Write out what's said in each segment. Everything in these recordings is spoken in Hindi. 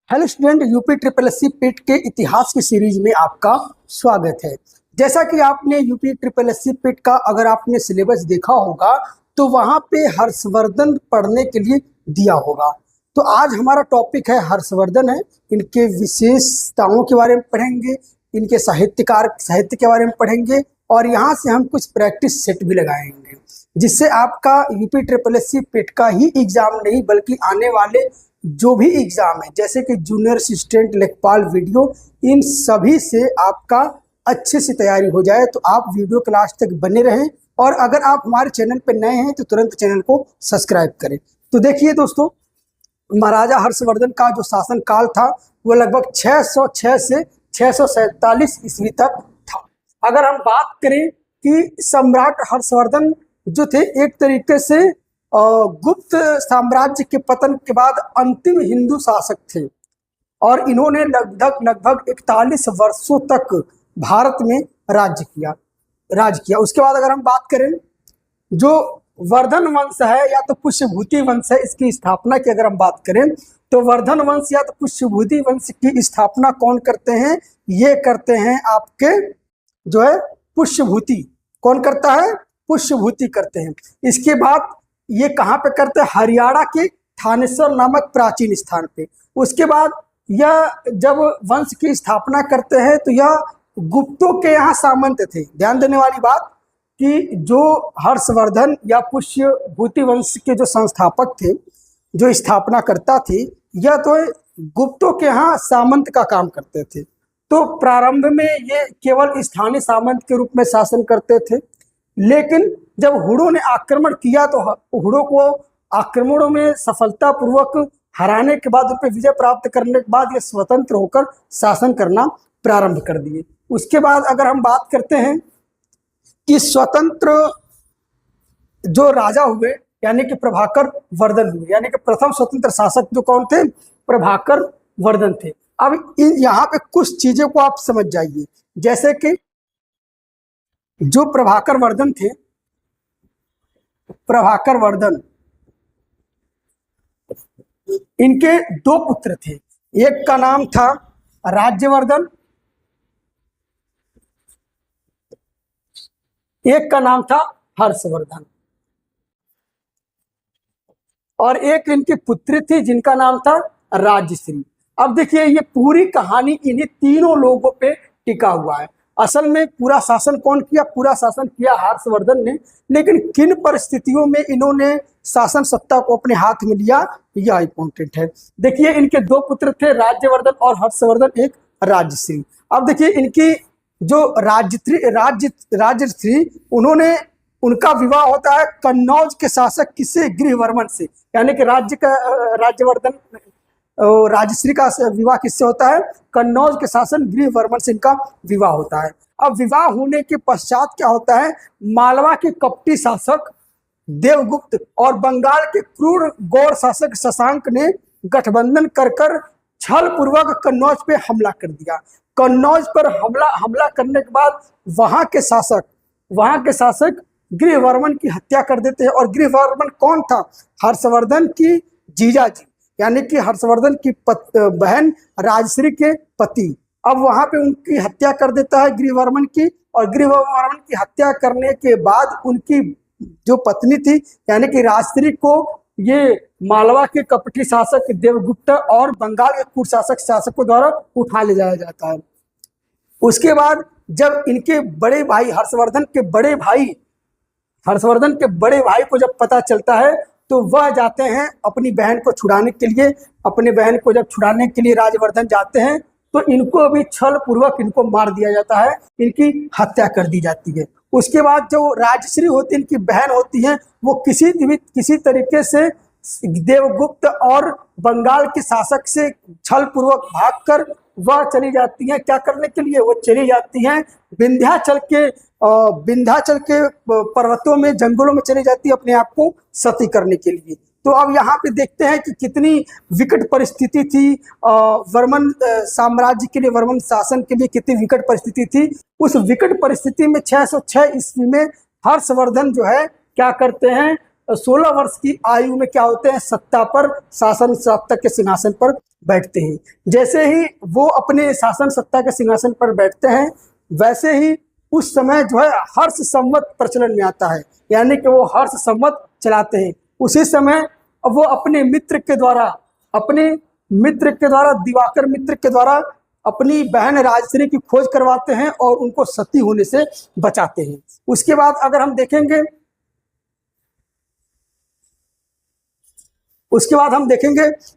Hello student, UP triple SC पेट के इतिहास की सीरीज में आपका स्वागत है। जैसा कि आपने यूपी ट्रिपल एससी पेट का अगर आपने सिलेबस देखा होगा तो वहाँ पे हर्षवर्धन पढ़ने के लिए दिया होगा। तो आज हमारा टॉपिक है हर्षवर्धन है। इनके विशेषताओं के बारे में पढ़ेंगे, इनके साहित्य के बारे में पढ़ेंगे और यहाँ से हम कुछ प्रैक्टिस सेट भी लगाएंगे जिससे आपका यूपी ट्रिपल एससी पेट का ही एग्जाम नहीं बल्कि आने वाले जो भी एग्जाम है जैसे कि जूनियर असिस्टेंट, लेखपाल, वीडियो, इन सभी से आपका अच्छे से तैयारी हो जाए। तो आप वीडियो क्लास तक बने रहें और अगर आप हमारे चैनल पर नए हैं तो तुरंत चैनल को सब्सक्राइब करें। तो देखिए दोस्तों, महाराजा हर्षवर्धन का जो शासन काल था वो लगभग 606 से 647 ईस्वी तक था। अगर हम बात करें कि सम्राट हर्षवर्धन जो थे एक तरीके से गुप्त साम्राज्य के पतन के बाद अंतिम हिंदू शासक थे और इन्होंने लगभग 41 वर्षों तक भारत में राज किया। उसके बाद अगर हम बात करें जो वर्धन वंश है या तो पुष्यभूति वंश है, इसकी स्थापना की अगर हम बात करें तो वर्धन वंश या तो पुष्यभूति वंश की स्थापना कौन करते हैं? ये करते हैं आपके जो है पुष्यभूति। कौन करता है? पुष्यभूति करते हैं। इसके बाद ये कहाँ पे करते हैं? हरियाणा के थानेश्वर नामक प्राचीन स्थान पे। उसके बाद यह जब वंश की स्थापना करते हैं तो यह गुप्तों के यहाँ सामंत थे। ध्यान देने वाली बात कि जो हर्षवर्धन या पुष्यभूति वंश के जो संस्थापक थे, जो स्थापना करता थे, यह तो गुप्तों के यहाँ सामंत का काम करते थे। तो प्रारंभ में ये केवल स्थानीय सामंत के रूप में शासन करते थे, लेकिन जब हुड़ों ने आक्रमण किया तो हुड़ों को आक्रमणों में सफलतापूर्वक हराने के बाद, उन पर विजय प्राप्त करने के बाद ये स्वतंत्र होकर शासन करना प्रारंभ कर दिए। उसके बाद अगर हम बात करते हैं कि स्वतंत्र जो राजा हुए यानी कि प्रभाकर वर्धन हुए, यानी कि प्रथम स्वतंत्र शासक जो कौन थे? प्रभाकर वर्धन थे। अब यहाँ पे कुछ चीजों को आप समझ जाइए, जैसे कि जो प्रभाकर वर्धन थे, प्रभाकर वर्धन, इनके दो पुत्र थे। एक का नाम था राज्यवर्धन, एक का नाम था हर्षवर्धन, और एक इनकी पुत्री थी जिनका नाम था राजश्री। अब देखिए ये पूरी कहानी इन्हीं तीनों लोगों पे टिका हुआ है। असल में पूरा शासन कौन किया? पूरा शासन किया हर्षवर्धन ने, लेकिन किन परिस्थितियों में इन्होंने शासन सत्ता को अपने हाथ में लिया, यह इंपॉर्टेंट है। देखिए इनके दो पुत्र थे, राज्यवर्धन और हर्षवर्धन, एक राजश्री। अब देखिए इनकी जो राजश्री, उनका विवाह होता है कन्नौज के शासक किसे? गृहवर्मन से। यानी कि राज्यवर्धन राजश्री का विवाह किससे होता है? कन्नौज के शासन गृहवर्मन से इनका विवाह होता है। अब विवाह होने के पश्चात क्या होता है? मालवा के कपटी शासक देवगुप्त और बंगाल के क्रूर गौर शासक शशांक ने गठबंधन कर छल पूर्वक कन्नौज पे हमला कर दिया। कन्नौज पर हमला करने के बाद वहां के शासक गृहवर्मन की हत्या कर देते हैं। और गृहवर्मन कौन था? हर्षवर्धन की जीजाजी, यानी कि हर्षवर्धन की बहन राजश्री के पति। अब वहां पे उनकी हत्या कर देता है गृहवर्मन की, और गृहवर्मन की हत्या करने के बाद उनकी जो पत्नी थी यानी कि राजश्री को ये मालवा के कपटी शासक देवगुप्त और बंगाल के क्रूर शासकों द्वारा उठा ले जाया जाता है। उसके बाद जब इनके बड़े भाई हर्षवर्धन के बड़े भाई को जब पता चलता है तो वह जाते हैं अपनी बहन को छुड़ाने के लिए। अपनी बहन को जब छुड़ाने के लिए राजवर्धन जाते हैं तो इनको भी छल पूर्वक इनको मार दिया जाता है, इनकी हत्या कर दी जाती है। उसके बाद जो राजश्री होती है, इनकी बहन होती है, वो किसी तरीके से देवगुप्त और बंगाल के शासक से छल पूर्वक भागकर वह चली जाती हैं। क्या करने के लिए? वो चली जाती हैं विंध्याचल के पर्वतों में, जंगलों में चली जाती है अपने आप को सती करने के लिए। तो अब यहाँ पे देखते हैं कि कितनी विकट परिस्थिति थी वर्मन साम्राज्य के लिए, वर्मन शासन के लिए कितनी विकट परिस्थिति थी। उस विकट परिस्थिति में 606 ईस्वी में हर्षवर्धन जो है क्या करते हैं? 16 वर्ष की आयु में क्या होते हैं, सत्ता पर, शासन सत्ता के सिंहासन पर बैठते हैं। जैसे ही वो अपने शासन सत्ता के सिंहासन पर बैठते हैं, वैसे ही उस समय जो है हर्ष संवत प्रचलन में आता है, यानी कि वो हर्ष संवत चलाते हैं। उसी समय वो अपने मित्र के द्वारा दिवाकर मित्र के द्वारा अपनी बहन राजश्री की खोज करवाते हैं और उनको सती होने से बचाते हैं। उसके बाद अगर हम देखेंगे,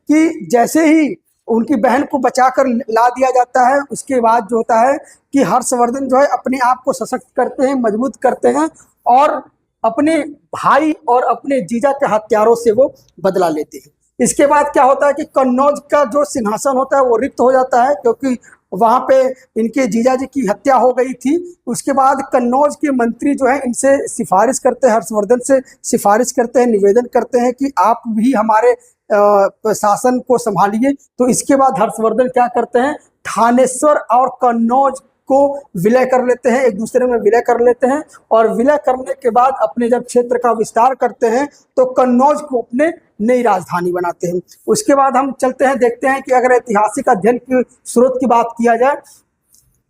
कि जैसे ही उनकी बहन को बचाकर ला दिया जाता है, उसके बाद जो होता है कि हर्षवर्धन जो है अपने आप को सशक्त करते हैं, मजबूत करते हैं और अपने भाई और अपने जीजा के हत्यारों से वो बदला लेते हैं। इसके बाद क्या होता है कि कन्नौज का जो सिंहासन होता है वो रिक्त हो जाता है, क्योंकि वहां पे इनके जीजा जी की हत्या हो गई थी। उसके बाद कन्नौज के मंत्री जो है इनसे सिफारिश करते हैं, हर्षवर्धन से सिफारिश करते हैं, निवेदन करते हैं कि आप भी हमारे शासन को संभालिए। तो इसके बाद हर्षवर्धन क्या करते हैं, थानेश्वर और कन्नौज को विलय कर लेते हैं, एक दूसरे में विलय कर लेते हैं और विलय करने के बाद अपने जब क्षेत्र का विस्तार करते हैं तो कन्नौज को अपने नई राजधानी बनाते हैं। उसके बाद हम चलते हैं, देखते हैं कि अगर ऐतिहासिक अध्ययन की स्रोत की बात किया जाए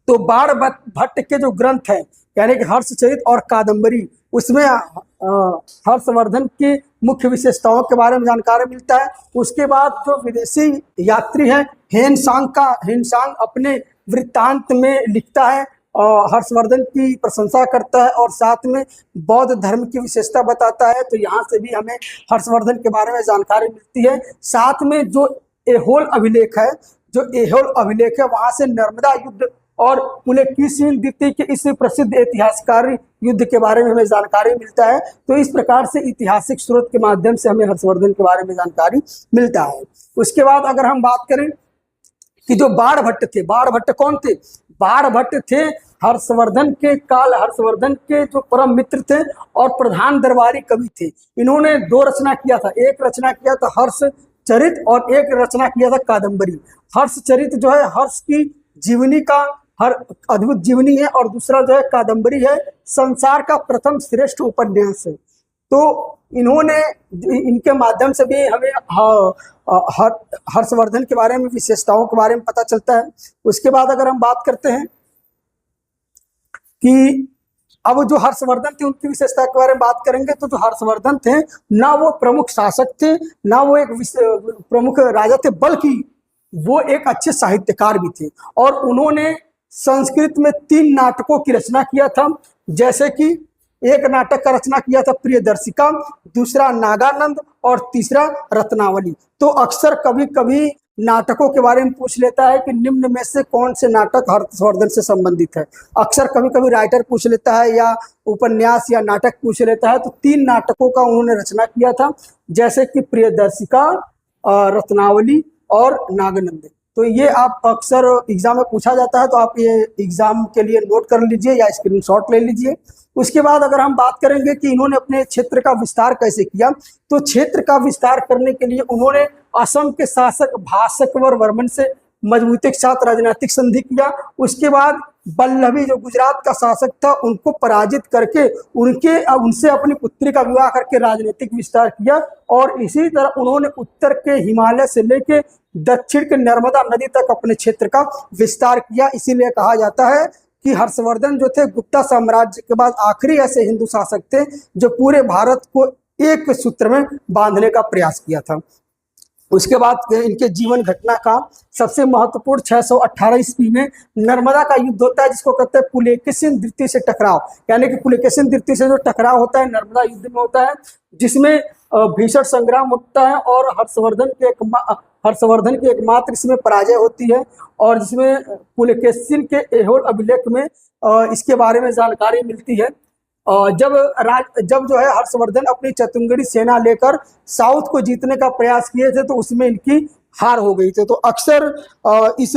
तो बाण भट्ट के जो ग्रंथ हैं, यानी कि हर्षचरित और कादंबरी, उसमें हर्षवर्धन की मुख्य विशेषताओं के बारे में जानकारी मिलता है। उसके बाद जो विदेशी यात्री है हेनसांग अपने वृत्तांत में लिखता है और हर्षवर्धन की प्रशंसा करता है और साथ में बौद्ध धर्म की विशेषता बताता है। तो यहाँ से भी हमें हर्षवर्धन के बारे में जानकारी मिलती है। साथ में जो एहोल अभिलेख है वहाँ से नर्मदा युद्ध और पुलकेशिन द्वितीय के इस प्रसिद्ध ऐतिहासिक युद्ध के बारे में हमें जानकारी मिलता है। तो इस प्रकार से ऐतिहासिक स्रोत के माध्यम से हमें हर्षवर्धन के बारे में जानकारी मिलता है। उसके बाद अगर हम बात करें कि जो बाण भट्ट कौन थे, बाण भट्ट थे हर्षवर्धन के जो परम मित्र थे और प्रधान दरबारी कवि थे। इन्होंने दो रचना किया था, एक रचना किया था हर्षचरित और एक रचना किया था कादंबरी। हर्षचरित जो है हर्ष की जीवनी का हर अद्भुत जीवनी है और दूसरा जो है कादंबरी है संसार का प्रथम श्रेष्ठ उपन्यास है। तो इनके माध्यम से भी हमें हर्षवर्धन के बारे में, विशेषताओं के बारे में पता चलता है। उसके बाद अगर हम बात करते हैं कि अब जो हर्षवर्धन थे उनकी विशेषता के बारे में बात करेंगे, तो जो हर्षवर्धन थे ना वो प्रमुख शासक थे, ना वो एक प्रमुख राजा थे, बल्कि वो एक अच्छे साहित्यकार भी थे। और उन्होंने संस्कृत में 3 नाटकों की रचना किया था, जैसे कि एक नाटक का रचना किया था प्रियदर्शिका, दूसरा नागानंद और तीसरा रत्नावली। तो अक्सर कभी कभी नाटकों के बारे में पूछ लेता है कि निम्न में से कौन से नाटक हर्षवर्धन से संबंधित है। अक्सर कभी कभी राइटर पूछ लेता है या उपन्यास या नाटक पूछ लेता है। तो 3 नाटकों का उन्होंने रचना किया था, जैसे कि प्रियदर्शिका, रत्नावली और नागानंद। तो ये आप अक्सर एग्जाम में पूछा जाता है, तो आप ये एग्जाम के लिए नोट कर लीजिए या स्क्रीनशॉट ले लीजिए। उसके बाद अगर हम बात करेंगे कि इन्होंने अपने क्षेत्र का विस्तार कैसे किया, तो क्षेत्र का विस्तार करने के लिए उन्होंने असम के शासक भास्कर वर्मन से मजबूती के साथ राजनीतिक संधि किया। उसके बाद बल्लभी जो गुजरात का शासक था उनको पराजित करके उनसे अपनी पुत्री का विवाह करके राजनीतिक विस्तार किया। और इसी तरह उन्होंने उत्तर के हिमालय से लेके दक्षिण के नर्मदा नदी तक अपने क्षेत्र का विस्तार किया। इसीलिए कहा जाता है कि हर्षवर्धन जो थे गुप्ता साम्राज्य के बाद आखिरी ऐसे हिंदू शासक थे जो पूरे भारत को एक सूत्र में बांधने का प्रयास किया था। उसके बाद इनके जीवन घटना का सबसे महत्वपूर्ण 618 ईस्वी में नर्मदा का युद्ध होता है, जिसको कहते हैं पुलकेशिन द्वितीय से टकराव। यानी कि पुलकेशिन द्वितीय से जो टकराव होता है नर्मदा युद्ध में होता है, जिसमें भीषण संग्राम होता है और हर्षवर्धन की एकमात्र इसमें पराजय होती है। और जिसमें पुलकेशिन के एहोल अभिलेख में इसके बारे में जानकारी मिलती है। जब जो है हर्षवर्धन अपनी चतुंगड़ी सेना लेकर साउथ को जीतने का प्रयास किए थे, तो उसमें इनकी हार हो गई थी। तो अक्सर इस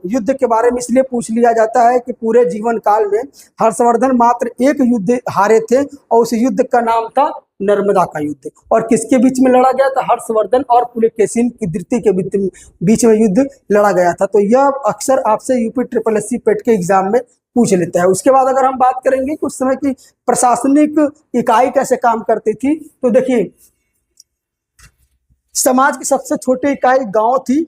युद्ध के बारे में इसलिए पूछ लिया जाता है कि पूरे जीवन काल में हर्षवर्धन मात्र एक युद्ध हारे थे और उस युद्ध का नाम था नर्मदा का युद्ध। और किसके बीच में लड़ा गया था? हर्षवर्धन और पुलकेशिन की द्वितीय के बीच में युद्ध लड़ा गया था। तो यह अक्सर आपसे यूपी SSC पेट के एग्जाम में पूछ लेता है। उसके बाद अगर हम बात करेंगे कि उस समय की प्रशासनिक इकाई कैसे काम करती थी, तो देखिए समाज की सबसे छोटी इकाई गांव थी।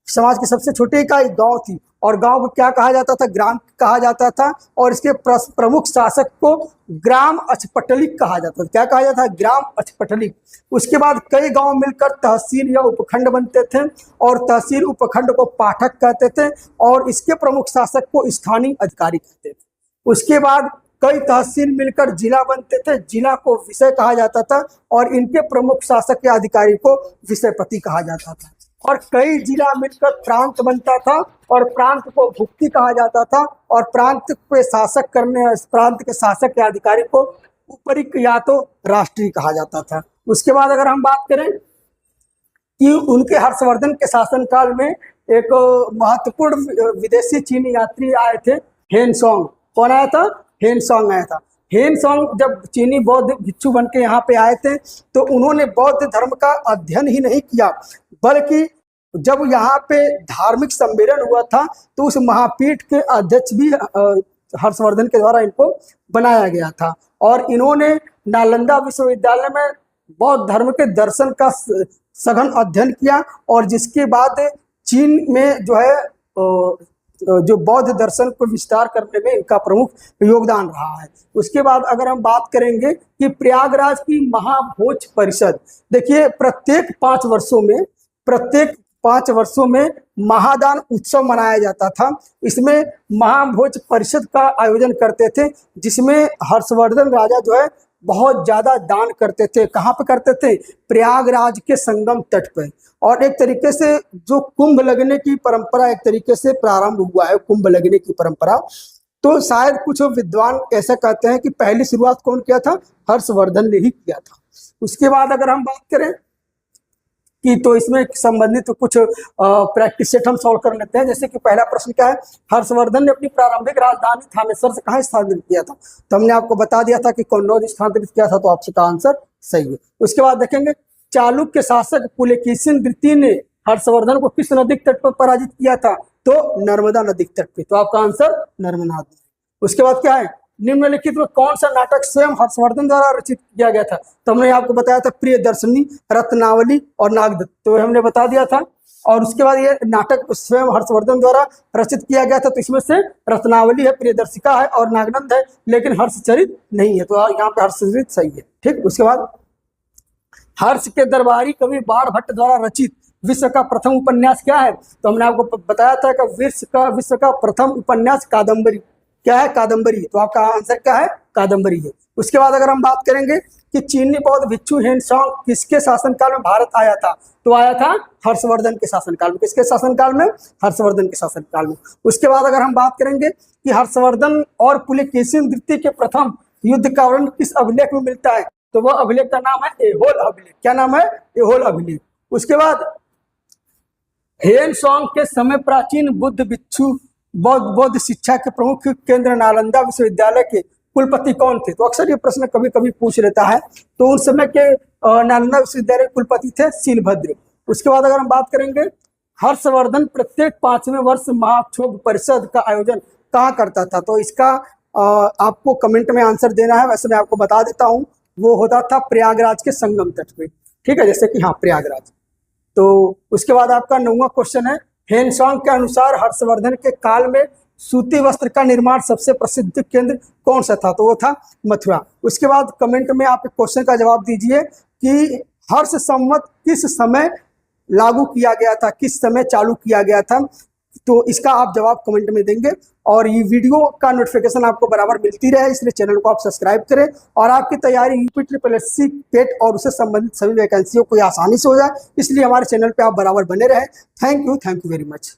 समाज की सबसे छोटी इकाई गांव थी और गांव को क्या कहा जाता था, ग्राम कहा जाता था। और इसके प्रमुख शासक को ग्राम अछपटलिक कहा जाता था। क्या कहा जाता था, ग्राम अछपटलिक। उसके बाद कई गांव मिलकर तहसील या उपखंड बनते थे और तहसील उपखंड को पाठक कहते थे और इसके प्रमुख शासक को स्थानीय अधिकारी कहते थे। उसके बाद कई तहसील मिलकर जिला बनते थे, जिला को विषय कहा जाता था और इनके प्रमुख शासक या अधिकारी को विषयपति कहा जाता था। और कई जिला मिलकर प्रांत बनता था और प्रांत को भुक्ति कहा जाता था और प्रांत के शासक या अधिकारी को उपरिक या तो राष्ट्रीय कहा जाता था। उसके बाद अगर हम बात करें कि उनके हर्षवर्धन के शासनकाल में एक महत्वपूर्ण विदेशी चीनी यात्री आए थे, हेनसोंग। कौन आया था, हेनसोंग आया था। हेनसोंग जब चीनी बौद्ध भिक्षु बन के यहाँ पे आए थे तो उन्होंने बौद्ध धर्म का अध्ययन ही नहीं किया, बल्कि जब यहाँ पे धार्मिक सम्मेलन हुआ था तो उस महापीठ के अध्यक्ष भी हर्षवर्धन के द्वारा इनको बनाया गया था। और इन्होंने नालंदा विश्वविद्यालय में बौद्ध धर्म के दर्शन का सघन अध्ययन किया और जिसके बाद चीन में जो है जो बौद्ध दर्शन को विस्तार करने में इनका प्रमुख योगदान रहा है। उसके बाद अगर हम बात करेंगे कि प्रयागराज की महाभोज परिषद, देखिए प्रत्येक 5 वर्षों में महादान उत्सव मनाया जाता था। इसमें महाभोज परिषद का आयोजन करते थे जिसमें हर्षवर्धन राजा जो है बहुत ज्यादा दान करते थे। कहाँ पे करते थे, प्रयागराज के संगम तट पे। और एक तरीके से जो कुंभ लगने की परंपरा एक तरीके से प्रारंभ हुआ है, कुंभ लगने की परंपरा, तो शायद कुछ विद्वान ऐसा कहते हैं कि पहली शुरुआत कौन किया था, हर्षवर्धन ने ही किया था। उसके बाद अगर हम बात करें कि तो इसमें संबंधित कुछ प्रैक्टिस सेट हम सॉल्व कर लेते हैं। जैसे कि पहला प्रश्न क्या है, हर्षवर्धन ने अपनी प्रारंभिक राजधानी थानेसर से कहाँ स्थानांतरित किया था, तो हमने आपको बता दिया था कि कन्नौज स्थानांतरित किया था, तो आपसे का आंसर सही है। उसके बाद देखेंगे चालुक्य शासक पुलकेशिन द्वितीय ने हर्षवर्धन को किस नदी तट पर पराजित किया था, तो नर्मदा नदी तट पे, तो आपका आंसर नर्मदा नदी। उसके बाद क्या है, निम्नलिखित में कौन सा नाटक स्वयं हर्षवर्धन द्वारा रचित किया गया था, तो हमने आपको बताया था प्रियदर्शनी, रत्नावली और नागदत्त, तो हमने बता दिया था। और उसके बाद ये नाटक स्वयं हर्षवर्धन द्वारा रचित किया गया था, तो इसमें से रत्नावली है, प्रियदर्शिका है और नागनंद है, लेकिन हर्षचरित नहीं है, तो यहाँ पे हर्षचरित सही है। ठीक, उसके बाद हर्ष के दरबारी कवि बाणभट्ट द्वारा रचित विश्व का प्रथम उपन्यास क्या है, तो हमने आपको बताया था कि विश्व का प्रथम उपन्यास कादम्बरी। क्या है, कादम्बरी, तो आपका आंसर क्या है, कादम्बरी है। उसके बाद अगर हम बात करेंगे कि चीनी बौद्ध भिक्षु हेनसोंग किसके शासनकाल में भारत आया था, तो आया था हर्षवर्धन के शासनकाल में। किसके शासनकाल में, हर्षवर्धन के शासनकाल में। उसके बाद अगर हम बात करेंगे कि हर्षवर्धन और पुलकेशिन द्वितीय के प्रथम युद्ध का वर्णन किस अभिलेख में मिलता है, तो वह अभिलेख का नाम है ऐहोल अभिलेख। क्या नाम है, ऐहोल अभिलेख। उसके बाद हेनसोंग के समय प्राचीन बुद्ध भिक्षु बौद्ध शिक्षा के प्रमुख केंद्र नालंदा विश्वविद्यालय के कुलपति कौन थे, तो अक्सर ये प्रश्न कभी कभी पूछ लेता है, तो उस समय के नालंदा विश्वविद्यालय के कुलपति थे शीलभद्र। उसके बाद अगर हम बात करेंगे हर्षवर्धन प्रत्येक 5वें वर्ष महाक्षोभ परिषद का आयोजन कहाँ करता था, तो इसका आपको कमेंट में आंसर देना है। वैसे मैं आपको बता देता हूँ, वो होता था प्रयागराज के संगम तट पे। ठीक है, जैसे कि हाँ प्रयागराज। तो उसके बाद आपका 9वां क्वेश्चन है, हेनसोंग के अनुसार हर्षवर्धन के काल में सूती वस्त्र का निर्माण सबसे प्रसिद्ध केंद्र कौन सा था, तो वो था मथुरा। उसके बाद कमेंट में आप क्वेश्चन का जवाब दीजिए कि हर्ष संवत किस समय लागू किया गया था, किस समय चालू किया गया था, तो इसका आप जवाब कमेंट में देंगे। और ये वीडियो का नोटिफिकेशन आपको बराबर मिलती रहे इसलिए चैनल को आप सब्सक्राइब करें और आपकी तैयारी यूपी पेट और उससे संबंधित सभी वैकेंसियों को आसानी से हो जाए, इसलिए हमारे चैनल पे आप बराबर बने रहें। Thank you very much.